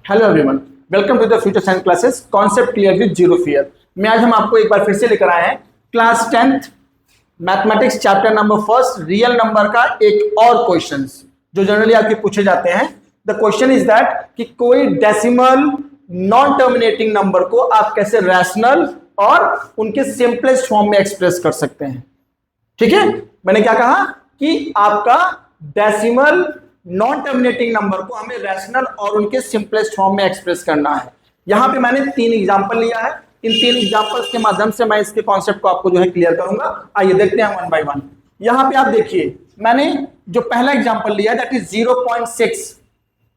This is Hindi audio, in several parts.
Hello everyone, welcome to the future science classes concept clear with zero fear में आज हम आपको एक बार फिर से लेकर आए हैं class 10th mathematics chapter number first real number का एक और क्वेश्चन जो जनरली आपके पूछे जाते हैं। द क्वेश्चन इज दैट कि कोई डेसिमल नॉन टर्मिनेटिंग नंबर को आप कैसे रैशनल और उनके सिंपलेस्ट फॉर्म में एक्सप्रेस कर सकते हैं। ठीक है, मैंने क्या कहा कि आपका डेसिमल नॉन टर्मिनेटिंग नंबर को हमें रैशनल और उनके सिंपलेस्ट फॉर्म में एक्सप्रेस करना है। यहां पे मैंने 3 एग्जांपल लिया है। इन 3 एग्जांपल्स के माध्यम से मैं इसके कॉन्सेप्ट को आपको जो है क्लियर करूंगा। आइए देखते हैं वन बाय वन। यहां पे आप देखिए, मैंने जो पहला एग्जांपल लिया दैट इज 0.6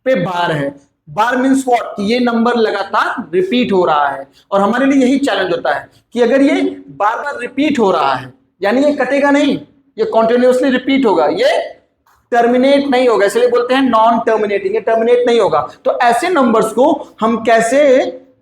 पे बार है। बार मीन्स व्हाट, ये नंबर लगातार रिपीट हो रहा है और हमारे लिए यही चैलेंज होता है कि अगर ये बार बार रिपीट हो रहा है यानी ये कटेगा नहीं, ये कॉन्टिन्यूसली रिपीट होगा, ये टर्मिनेट नहीं होगा, इसलिए बोलते हैं नॉन टर्मिनेटिंग, ये टर्मिनेट नहीं होगा। तो ऐसे नंबर्स को हम कैसे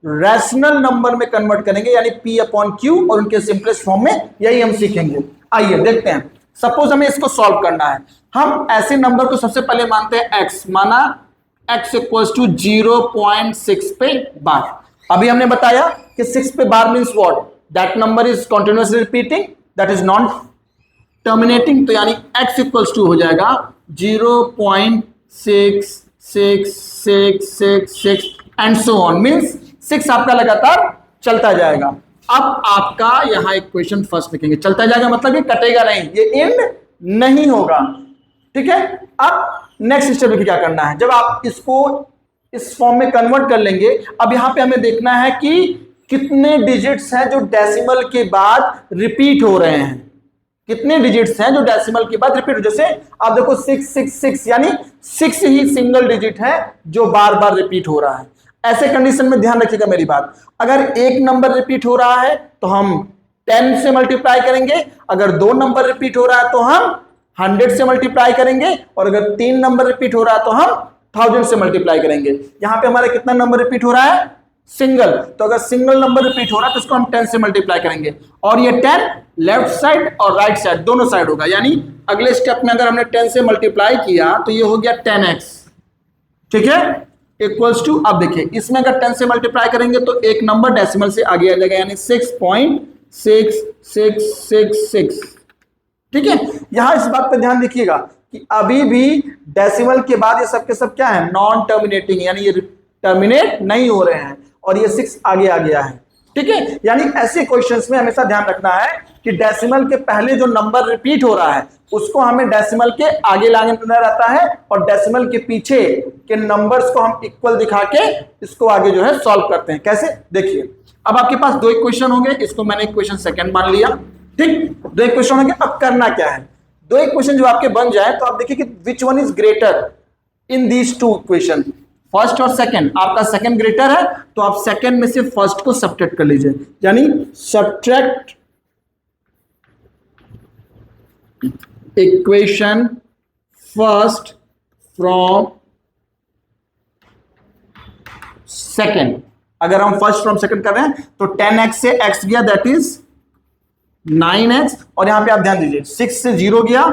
रैशनल नंबर में कन्वर्ट करेंगे यानी P अपॉन Q और उनके सिंपलेस्ट फॉर्म में, यही हम सीखेंगे। आइए देखते हैं। सपोज हमें इसको सॉल्व करना है। हम ऐसे नंबर को सबसे पहले मानते हैं x, माना x इक्वल्स टू 0.6 पे बार। अभी हमने बताया कि 6 पे बार means what, that number is continuously repeating, that is non terminating. तो यानी x इक्वल्स टू हो जाएगा 0.6666 एंड सो ऑन, मीन्स 6 आपका लगातार चलता जाएगा। अब आपका यहां एक क्वेश्चन फर्स्ट लिखेंगे, चलता जाएगा मतलब ये कटेगा नहीं, ये एंड नहीं होगा। ठीक है, अब नेक्स्ट स्टेप क्या करना है, जब आप इसको इस फॉर्म में कन्वर्ट कर लेंगे, अब यहां पे हमें देखना है कि कितने डिजिट्स हैं जो डेसिमल के बाद रिपीट हो रहे हैं, कितने डिजिट्स हैं जो डेसिमल के बाद रिपीट। जैसे आप देखो 666 यानी 6 ही सिंगल डिजिट है जो बार बार रिपीट हो रहा है। ऐसे कंडीशन में ध्यान रखिएगा मेरी बात, अगर एक नंबर रिपीट हो रहा है तो हम 10 से मल्टीप्लाई करेंगे, अगर 2 नंबर रिपीट हो रहा है तो हम 100 से मल्टीप्लाई करेंगे, और अगर 3 नंबर रिपीट हो रहा है तो हम 1000 से मल्टीप्लाई करेंगे। यहां पे हमारा कितना नंबर रिपीट हो रहा है, सिंगल। तो अगर सिंगल नंबर रिपीट हो रहा है तो इसको हम 10 से मल्टीप्लाई करेंगे, और ये 10 लेफ्ट साइड और राइट साइड दोनों साइड होगा। यानी अगले स्टेप में अगर हमने 10 से मल्टीप्लाई किया तो ये हो गया 10x। ठीक है, इक्वल्स टू, अब देखिए इसमें अगर 10 से मल्टीप्लाई करेंगे तो एक नंबर डेसिमल से आगे आ जाएगा यानी 6.6666। ठीक है, यहां इस बात पर ध्यान रखिएगा कि अभी भी डेसिमल के बाद ये सब के सब क्या है, नॉन टर्मिनेटिंग, यानी ये टर्मिनेट नहीं हो रहे हैं और ये 6 आगे आ गया है। ठीक है, यानी ऐसे क्वेश्चंस में हमेशा ध्यान रखना है कि डेसिमल के पहले जो नंबर रिपीट हो रहा है उसको हमें डेसिमल के आगे लाना रहता है, और डेसिमल के पीछे के नंबर्स को हम इक्वल दिखा के इसको आगे जो है सॉल्व करते हैं। कैसे, देखिए अब आपके पास 2 इक्वेशन होंगे, इसको मैंने इक्वेशन सेकंड मान लिया। ठीक, 2 इक्वेशन होंगे। अब करना क्या है, 2 इक्वेशन जो आपके बन जाए तो आप देखिए कि विच one is greater in these 2 equation, first और सेकंड। आपका सेकंड ग्रेटर है तो आप सेकंड में से फर्स्ट को सब्ट्रैक्ट कर लीजिए, यानी subtract equation first from second. अगर हम फर्स्ट फ्रॉम सेकंड कर रहे हैं तो 10x से x गया दैट इज 9x, और यहां पे आप ध्यान दीजिए 6 से 0 गया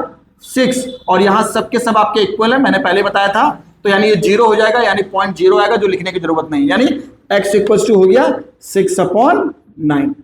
6, और यहां सबके सब आपके इक्वल है, मैंने पहले बताया था। तो यानी ये 0 हो जाएगा, यानी 0.0 आएगा, जो लिखने की जरूरत नहीं, यानी x इक्वल्स टू हो गया 6/9।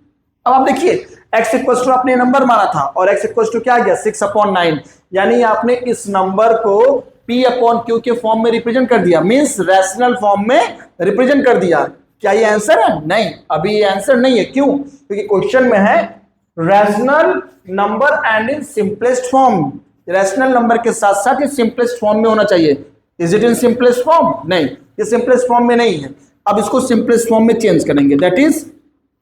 अब आप देखिए x इक्वल्स टू आपने नंबर माना था और x इक्वल्स टू क्या आ गया 6/9, यानी आपने इस नंबर को P अपॉन Q के फॉर्म में रिप्रेजेंट कर दिया, मींस रैशनल फॉर्म में रिप्रेजेंट कर दिया। क्या ये आंसर है? नहीं, अभी ये आंसर नहीं है। क्यों? क्योंकि क्वेश्चन में है rational number and in simplest form. Rational number के साथ साथ ये सिंपलेस्ट फॉर्म में होना चाहिए। Is it in simplest form? नहीं, ये सिंपलेस्ट फॉर्म में नहीं है। अब इसको सिंपलेस्ट फॉर्म में चेंज करेंगे, that is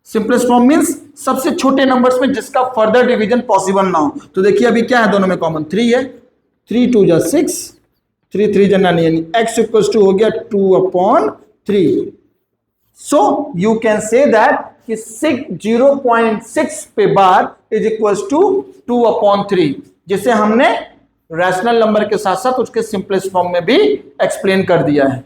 simplest form means सबसे छोटे नंबर्स में जिसका फर्दर डिवीजन पॉसिबल ना हो। तो देखिए अभी क्या है, दोनों में कॉमन 3 है, 3 2 जा 6, 3 3 जा 9, यानी x इक्वल्स टू हो गया 2/3। So you can say that कि 0.6 पे बार इज इक्वल्स टू 2/3, जिसे हमने रैशनल नंबर के साथ साथ उसके सिंपलेस्ट फॉर्म में भी एक्सप्लेन कर दिया है।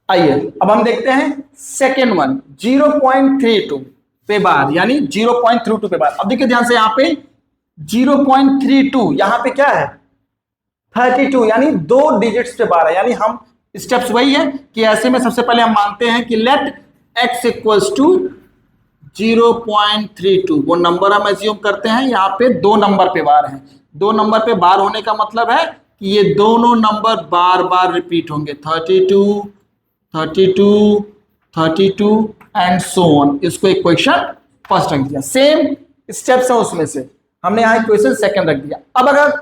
आइए अब हम देखते हैं सेकेंड वन, 0.32 पे बार, यानी 0.32 पे बार। अब देखिए ध्यान से, यहां पे 0.32, यहां पे क्या है, 32 यानी 2 डिजिट्स पे 12, यानी हम स्टेप्स वही है कि ऐसे में सबसे पहले हम मानते हैं कि लेट x इक्वल्स टू 0.32, वो नंबर हम एज्यूम करते हैं, यहाँ पे 2 नंबर पे बार है। 2 नंबर पे बार होने का मतलब है कि ये दोनों नंबर बार बार रिपीट होंगे, 32, 32, 32 एंड सो ऑन। इसको इक्वेशन फर्स्ट रख दिया, सेम स्टेप्स है उसमें से हमने यहाँ इक्वेशन सेकंड रख दिया। अब अगर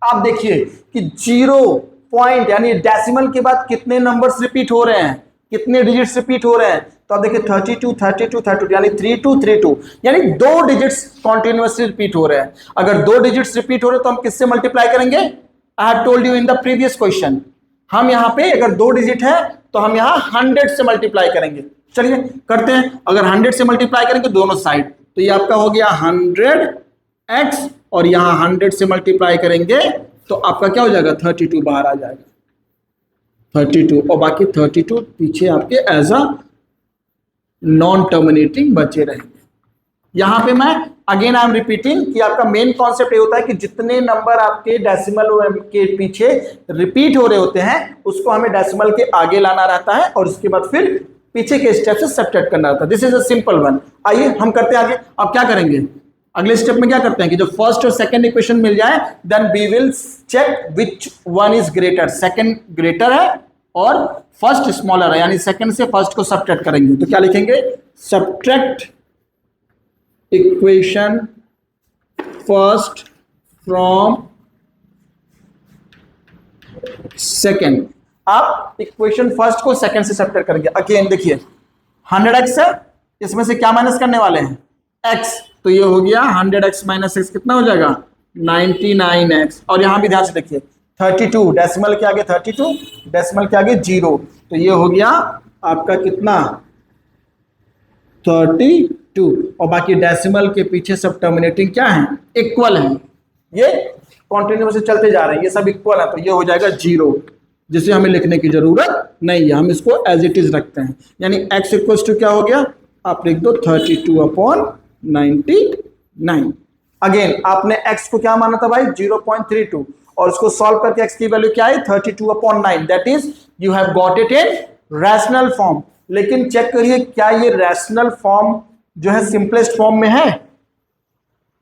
आप देखिए कि 0 पॉइंट यानी डेसिमल के बाद कितने नंबर्स रिपीट हो रहे हैं, कितने डिजिट्स रिपीट हो रहे हैं, तो आप देखिए 32, 32, 32 यानी 32, 32 यानी 2 डिजिट्स कॉन्टिन्यूअसली रिपीट हो रहे हैं। अगर 2 डिजिट्स रिपीट हो रहे हैं तो हम किससे मल्टीप्लाई करेंगे? I have told you in the previous question, हम यहाँ पे अगर 2 डिजिट है तो हम यहाँ 100 से मल्टीप्लाई करेंगे। चलिए करते हैं, अगर 100 से मल्टीप्लाई करेंगे दोनों साइड, तो ये आपका हो गया 100x और यहाँ 100 से मल्टीप्लाई करेंगे तो आपका क्या हो जाएगा, 32 बाहर आ जाएगा, 32 और बाकी 32 पीछे आपके एज अ नॉन टर्मिनेटिंग बचे रहेंगे। यहां पे मैं अगेन आई एम रिपीटिंग कि आपका मेन कॉन्सेप्ट ये होता है कि जितने नंबर आपके डेसिमल के पीछे रिपीट हो रहे होते हैं उसको हमें डेसिमल के आगे लाना रहता है और उसके बाद फिर पीछे के स्टेप से सब्ट्रैक्ट करना रहता है। This is a simple one. आइए हम करते हैं आगे। अब क्या करेंगे, अगले स्टेप में क्या करते हैं कि जो फर्स्ट और सेकंड इक्वेशन मिल जाए then we will check which one is greater, second greater है और फर्स्ट स्मॉलर है, यानी सेकंड से फर्स्ट को सब्ट्रैक्ट करेंगे। तो क्या लिखेंगे, subtract equation first from second. आप इक्वेशन फर्स्ट को सेकंड से सब्ट्रैक्ट करेंगे। अगेन देखिए 100x है, इसमें से क्या माइनस करने वाले हैं, x, तो ये हो गया 100x माइनस x कितना हो जाएगा, 99x। और यहां भी ध्यान से देखिए 32 डेसिमल के आगे 32, डेसिमल के आगे 0, तो ये हो गया आपका कितना 32 और बाकी डेसिमल के पीछे सब टर्मिनेटिंग क्या है, इक्वल है, ये कॉन्टिन्यूस से चलते जा रहे हैं, ये सब इक्वल है, तो ये हो जाएगा 0, जिसे हमें लिखने की जरूरत नहीं है, हम इसको एज इट इज रखते हैं। यानी x इक्वल्स टू क्या हो गया, आप लिख दो 32/99। अगेन आपने x को क्या माना था भाई, 0.32 और उसको सॉल्व करके x की वैल्यू क्या है 32/9, that is you have got it in rational form. लेकिन चेक करिए क्या ये रैशनल फॉर्म जो है सिंपलेस्ट फॉर्म में है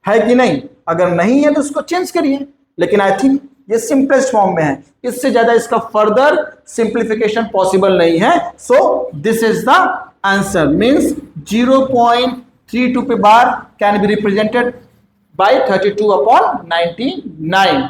कि नहीं, अगर नहीं है तो उसको चेंज करिए, लेकिन आई थिंक ये सिंपलेस्ट फॉर्म में है, इससे ज्यादा इसका फर्दर सिंप्लीफिकेशन पॉसिबल नहीं है। So this is the answer, means 0.32 पे बार कैन बी रिप्रेजेंटेड बाय 32/99।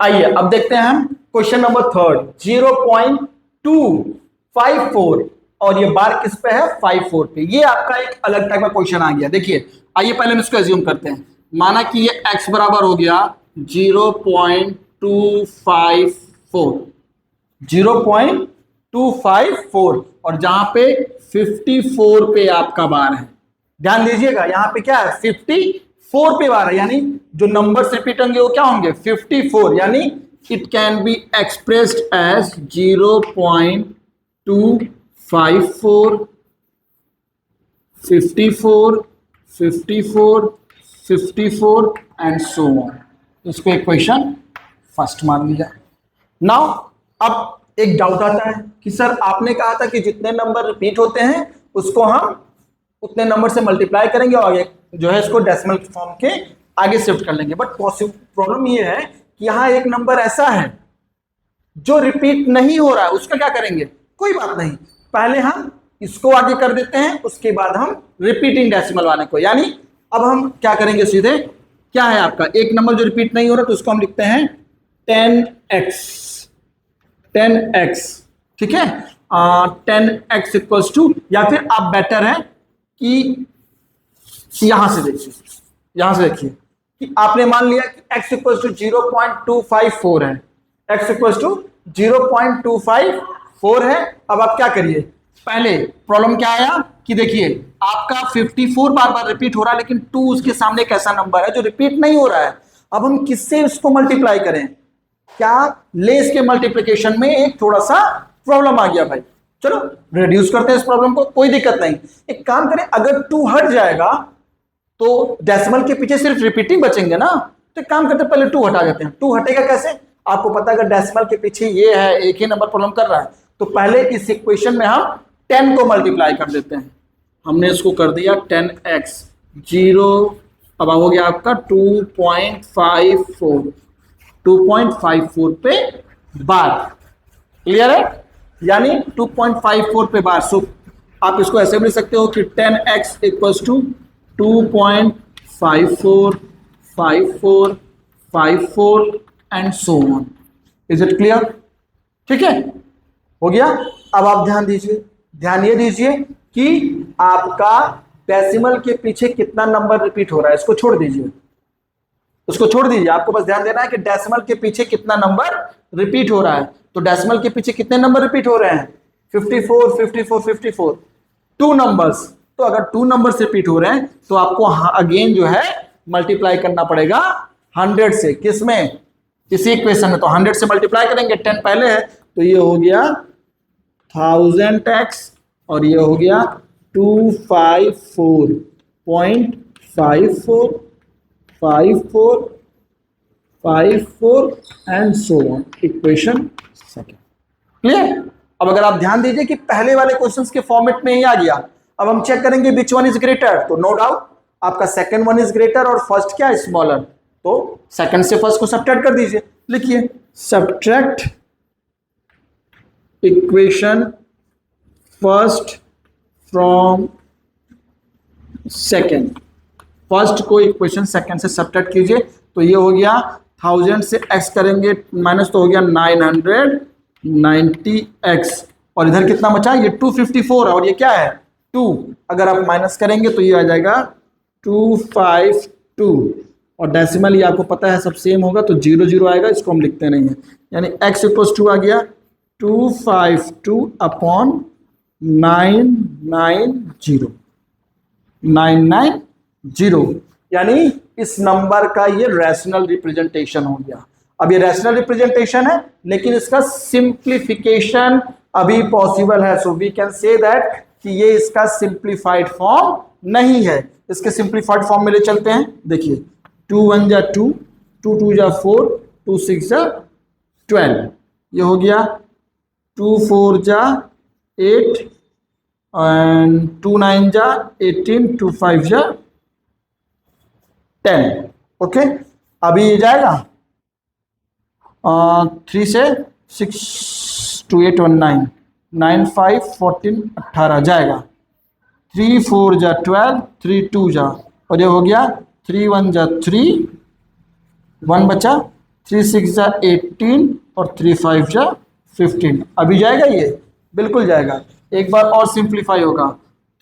आइए अब देखते हैं हम क्वेश्चन नंबर थर्ड, 0.254 और ये बार किस पे है, 54 पे। ये आपका एक अलग टाइप का क्वेश्चन आ गया। देखिए आइए पहले हम इसको एज्यूम करते हैं, माना कि ये x बराबर हो गया 0.254 और जहां पे 54 पे आपका बार है, ध्यान दीजिएगा यहां पे क्या है 54 पे बार है, यानी जो नंबर्स रिपीट होंगे वो क्या होंगे 54, यानी it can be expressed as 0.254, 54, 54, 54 and so on. इसको इक्वेशन फर्स्ट मान लिया। नाउ अब एक डाउट आता है कि सर आपने कहा था कि जितने नंबर रिपीट होते हैं उसको हम उतने नंबर से मल्टीप्लाई करेंगे और आगे जो है इसको डेसिमल फॉर्म के आगे शिफ्ट कर लेंगे, बट प्रॉब्लम ये है कि यहाँ एक नंबर ऐसा है जो रिपीट नहीं हो रहा है, उसका क्या करेंगे, कोई बात नहीं, पहले हम इसको आगे कर देते हैं, उसके बाद हम रिपीटिंग डेसिमल वाले को, यानी अब हम क्या करेंगे सीधे, क्या है आपका एक नंबर जो रिपीट नहीं हो रहा तो उसको हम लिखते हैं 10x, ठीक है, 10x इक्वल्स टू, या फिर आप बेटर है कि यहां से देखिए कि आपने मान लिया कि x इक्वल्स टू 0.254 है, x इक्वल्स टू 0.254 है। अब आप क्या करिए, पहले प्रॉब्लम क्या आया कि देखिए आपका 54 बार बार रिपीट हो रहा है, लेकिन 2 उसके सामने एक ऐसा नंबर है जो रिपीट नहीं हो रहा है। अब हम किससे इसको मल्टीप्लाई करें, क्या लेस के मल्टीप्लिकेशन में एक थोड़ा सा प्रॉब्लम आ गया भाई, चलो रिड्यूस करते हैं इस प्रॉब्लम को, कोई दिक्कत नहीं। एक काम करें, अगर 2 हट जाएगा तो डेसिमल के पीछे सिर्फ रिपीटिंग बचेंगे ना, तो एक काम करते हैं, पहले 2 हटा देते हैं। 2 हटेगा कैसे, आपको पता है अगर डेसिमल के पीछे ये है, एक ही नंबर प्रॉब्लम कर रहा है, तो पहले इस इक्वेशन में हम 10 को मल्टीप्लाई कर देते हैं। हमने इसको कर दिया 10x 0, अब हो गया आपका 2.54 पे बार। क्लियर है, यानी 2.54 पे बार। सो आप इसको ऐसे भी लिख सकते हो कि 10x equals to 2.54 and so on. Is it clear? ठीक है, हो गया। अब आप ध्यान दीजिए, ध्यान ये दीजिए कि आपका डेसिमल के पीछे कितना नंबर रिपीट हो रहा है, इसको छोड़ दीजिए, उसको छोड़ दीजिए। आपको बस ध्यान देना है कि डेसिमल के पीछे कितना नंबर रिपीट हो रहा है। तो डेसिमल के पीछे कितने नंबर रिपीट हो रहे हैं? 54, 54, 54, 2 नंबर्स। तो अगर 2 नंबर्स रिपीट हो रहे हैं तो आपको अगेन जो है मल्टीप्लाई करना पड़ेगा 100 से। किस में? इसी इक्वेशन में। तो 100 से मल्टीप्लाई करेंगे, 10 पहले है तो ये हो गया 1000x और ये हो गया 254.54 and so on. Equation second. Clear? अब अगर आप ध्यान दीजिए कि पहले वाले क्वेश्चंस के फॉर्मेट में ही आ गया। अब हम चेक करेंगे विच वन इज ग्रेटर, तो नो डाउट आपका सेकंड वन इज ग्रेटर और फर्स्ट क्या है? स्मॉलर। तो सेकंड से फर्स्ट को सब्ट्रैक्ट कर दीजिए। लिखिए subtract equation first from second. First को इक्वेशन सेकंड से सब्ट्रैक्ट कीजिए। तो ये हो गया 1000 से x करेंगे माइनस, तो हो गया 990x और इधर कितना बचा? ये 254 है और ये क्या है? 2। अगर आप माइनस करेंगे तो ये आ जाएगा 252 और डेसिमल ये आपको पता है सब सेम होगा तो 0 0 आएगा, इसको हम लिखते नहीं है। यानी x इक्वल्स 2 आ गया 252 अपॉन 990, यानी इस नंबर का ये रैशनल रिप्रेजेंटेशन हो गया। अब ये रैशनल रिप्रेजेंटेशन है लेकिन इसका सिंप्लीफिकेशन अभी पॉसिबल है। So we can say that कि ये इसका सिंप्लीफाइड फॉर्म नहीं है। इसके सिंप्लीफाइड फॉर्म में ले चलते हैं। देखिए 2 1 जा 2, 2 2 जा 4, 2 6 जा 12, ये हो गया 2 4 जा 8 एंड 2 9 जा 18, 2 5 जा 10। ओके, अभी ये जाएगा 3 से 6 2 8 1 9 9 5 14 18 जाएगा। 3 4 जा 12, 3 2 जा और ये हो गया 3 1 जा 3, 1 बचा, 3 6 जा 18 और 3 5 जा 15। अभी जाएगा ये? बिल्कुल जाएगा। एक बार और सिंप्लीफाई होगा।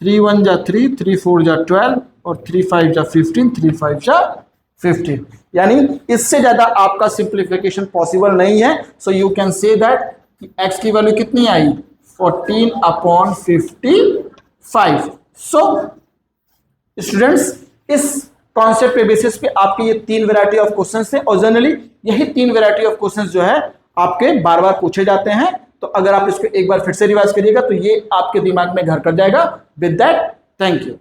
3 1 जा 3, 3 4 जा 12 और 3 5 जा 15, 3 5 जा 15। यानी इससे ज्यादा आपका सिंप्लीफिकेशन पॉसिबल नहीं है। So you can say that कि x की वैल्यू कितनी आई? 14/55। सो स्टूडेंट्स, इस कॉन्सेप्ट पे बेसिस पे आपके ये 3 वैरायटी ऑफ क्वेश्चंस थे और जनरली यही 3 वैरायटी ऑफ क्वेश्चंस जो है आपके बार बार पूछे जाते हैं। तो अगर आप इसको एक बार फिर से रिवाइज करिएगा तो ये आपके दिमाग में घर कर जाएगा। With that, thank you.